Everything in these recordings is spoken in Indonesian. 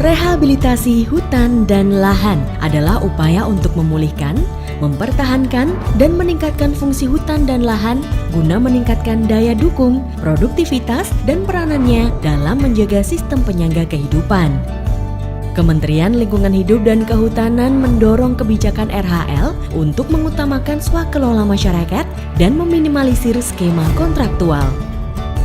Rehabilitasi hutan dan lahan adalah upaya untuk memulihkan, mempertahankan, dan meningkatkan fungsi hutan dan lahan guna meningkatkan daya dukung, produktivitas, dan peranannya dalam menjaga sistem penyangga kehidupan. Kementerian Lingkungan Hidup dan Kehutanan mendorong kebijakan RHL untuk mengutamakan swakelola masyarakat dan meminimalisir skema kontraktual.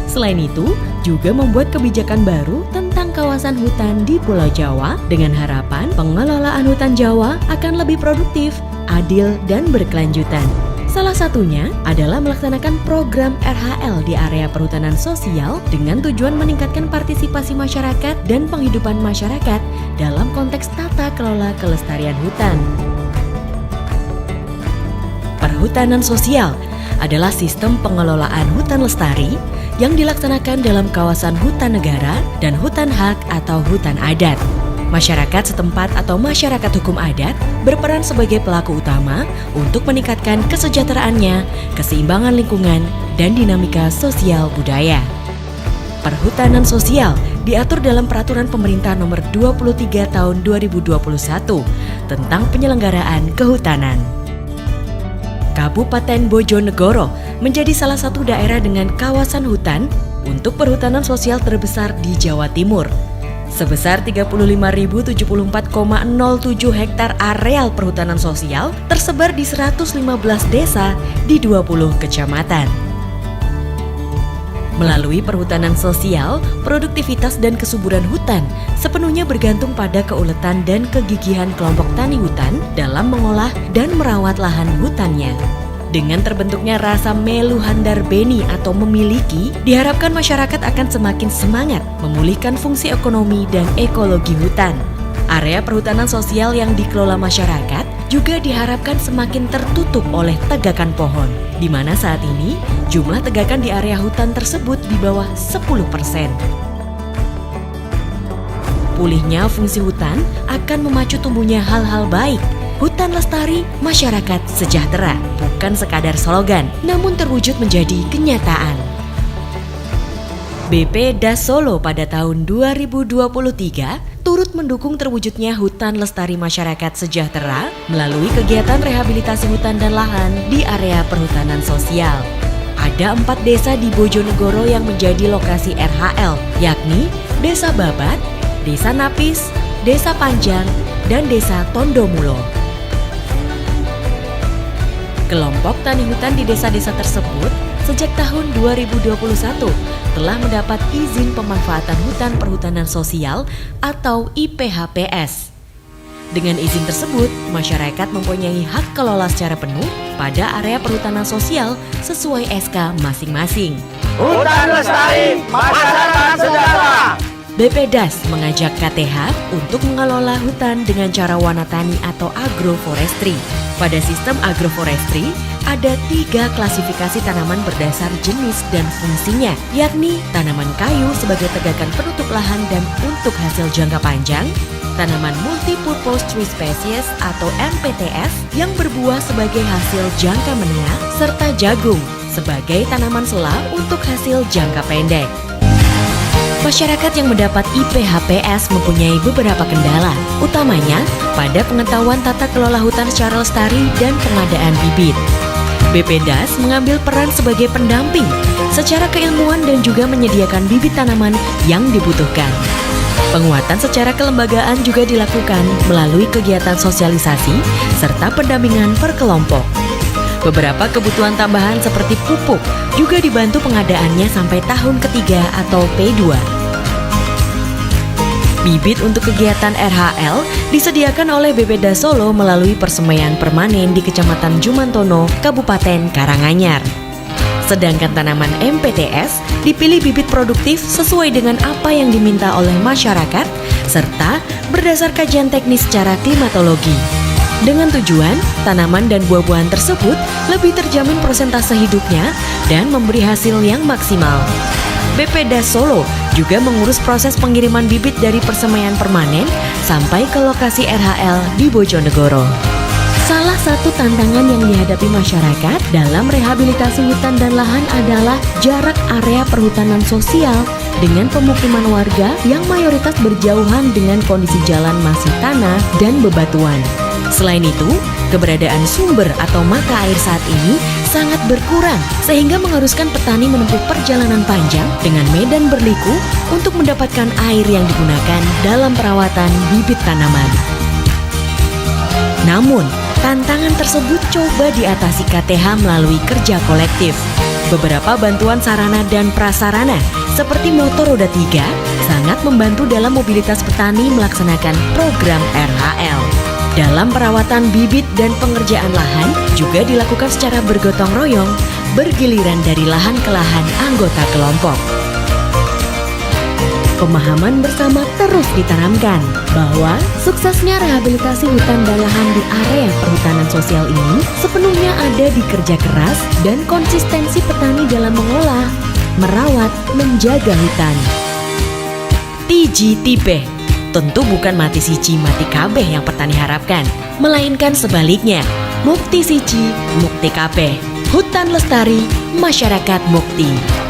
Selain itu, juga membuat kebijakan baru tentang kawasan hutan di Pulau Jawa dengan harapan pengelolaan hutan Jawa akan lebih produktif, adil, dan berkelanjutan. Salah satunya adalah melaksanakan program RHL di area perhutanan sosial dengan tujuan meningkatkan partisipasi masyarakat dan penghidupan masyarakat dalam konteks tata kelola kelestarian hutan. Perhutanan sosial adalah sistem pengelolaan hutan lestari yang dilaksanakan dalam kawasan hutan negara dan hutan hak atau hutan adat. Masyarakat setempat atau masyarakat hukum adat berperan sebagai pelaku utama untuk meningkatkan kesejahteraannya, keseimbangan lingkungan, dan dinamika sosial budaya. Perhutanan sosial diatur dalam Peraturan Pemerintah Nomor 23 Tahun 2021 tentang penyelenggaraan kehutanan. Kabupaten Bojonegoro menjadi salah satu daerah dengan kawasan hutan untuk perhutanan sosial terbesar di Jawa Timur. Sebesar 35.074,07 hektar areal perhutanan sosial tersebar di 115 desa di 20 kecamatan. Melalui perhutanan sosial, produktivitas dan kesuburan hutan sepenuhnya bergantung pada keuletan dan kegigihan kelompok tani hutan dalam mengolah dan merawat lahan hutannya. Dengan terbentuknya rasa melu handar beni atau memiliki, diharapkan masyarakat akan semakin semangat memulihkan fungsi ekonomi dan ekologi hutan. Area perhutanan sosial yang dikelola masyarakat juga diharapkan semakin tertutup oleh tegakan pohon, di mana saat ini jumlah tegakan di area hutan tersebut di bawah 10%. Pulihnya fungsi hutan akan memacu tumbuhnya hal-hal baik. Hutan lestari, masyarakat sejahtera, bukan sekadar slogan, namun terwujud menjadi kenyataan. BP Das Solo pada tahun 2023 turut mendukung terwujudnya hutan lestari masyarakat sejahtera melalui kegiatan rehabilitasi hutan dan lahan di area perhutanan sosial. Ada 4 desa di Bojonegoro yang menjadi lokasi RHL, yakni Desa Babat, Desa Napis, Desa Panjang, dan Desa Tondomulo. Kelompok tani hutan di desa-desa tersebut sejak tahun 2021 telah mendapat izin pemanfaatan hutan perhutanan sosial atau IPHPS. Dengan izin tersebut, masyarakat mempunyai hak kelola secara penuh pada area perhutanan sosial sesuai SK masing-masing. Hutan lestari, masyarakat sejahtera. BPDAS mengajak KTH untuk mengelola hutan dengan cara wanatani atau agroforestry. Pada sistem agroforestry, ada 3 klasifikasi tanaman berdasar jenis dan fungsinya, yakni tanaman kayu sebagai tegakan penutup lahan dan untuk hasil jangka panjang, tanaman multipurpose tree species atau MPTS yang berbuah sebagai hasil jangka menengah, serta jagung sebagai tanaman sela untuk hasil jangka pendek. Masyarakat yang mendapat IPHPS mempunyai beberapa kendala, utamanya pada pengetahuan tata kelola hutan secara lestari dan pengadaan bibit. BPDAS mengambil peran sebagai pendamping secara keilmuan dan juga menyediakan bibit tanaman yang dibutuhkan. Penguatan secara kelembagaan juga dilakukan melalui kegiatan sosialisasi serta pendampingan per kelompok. Beberapa kebutuhan tambahan seperti pupuk juga dibantu pengadaannya sampai tahun ketiga atau P2. Bibit untuk kegiatan RHL disediakan oleh BPDAS Solo melalui persemaian permanen di Kecamatan Jumantono, Kabupaten Karanganyar. Sedangkan tanaman MPTS dipilih bibit produktif sesuai dengan apa yang diminta oleh masyarakat serta berdasar kajian teknis secara klimatologi. Dengan tujuan, tanaman dan buah-buahan tersebut lebih terjamin persentase hidupnya dan memberi hasil yang maksimal. BPDAS Solo juga mengurus proses pengiriman bibit dari persemaian permanen sampai ke lokasi RHL di Bojonegoro. Salah satu tantangan yang dihadapi masyarakat dalam rehabilitasi hutan dan lahan adalah jarak area perhutanan sosial dengan pemukiman warga yang mayoritas berjauhan dengan kondisi jalan masih tanah dan bebatuan. Selain itu, keberadaan sumber atau mata air saat ini sangat berkurang sehingga mengharuskan petani menempuh perjalanan panjang dengan medan berliku untuk mendapatkan air yang digunakan dalam perawatan bibit tanaman. Namun, tantangan tersebut coba diatasi KTH melalui kerja kolektif. Beberapa bantuan sarana dan prasarana seperti motor roda 3 sangat membantu dalam mobilitas petani melaksanakan program RHL. Dalam perawatan bibit dan pengerjaan lahan juga dilakukan secara bergotong royong, bergiliran dari lahan ke lahan anggota kelompok. Pemahaman bersama terus ditanamkan bahwa suksesnya rehabilitasi hutan dan lahan di area perhutanan sosial ini sepenuhnya ada di kerja keras dan konsistensi petani dalam mengolah, merawat, menjaga hutan. Tiji tipe, tentu bukan mati siji mati kabeh yang petani harapkan, melainkan sebaliknya, mukti siji, mukti kabeh. Hutan lestari, masyarakat mukti.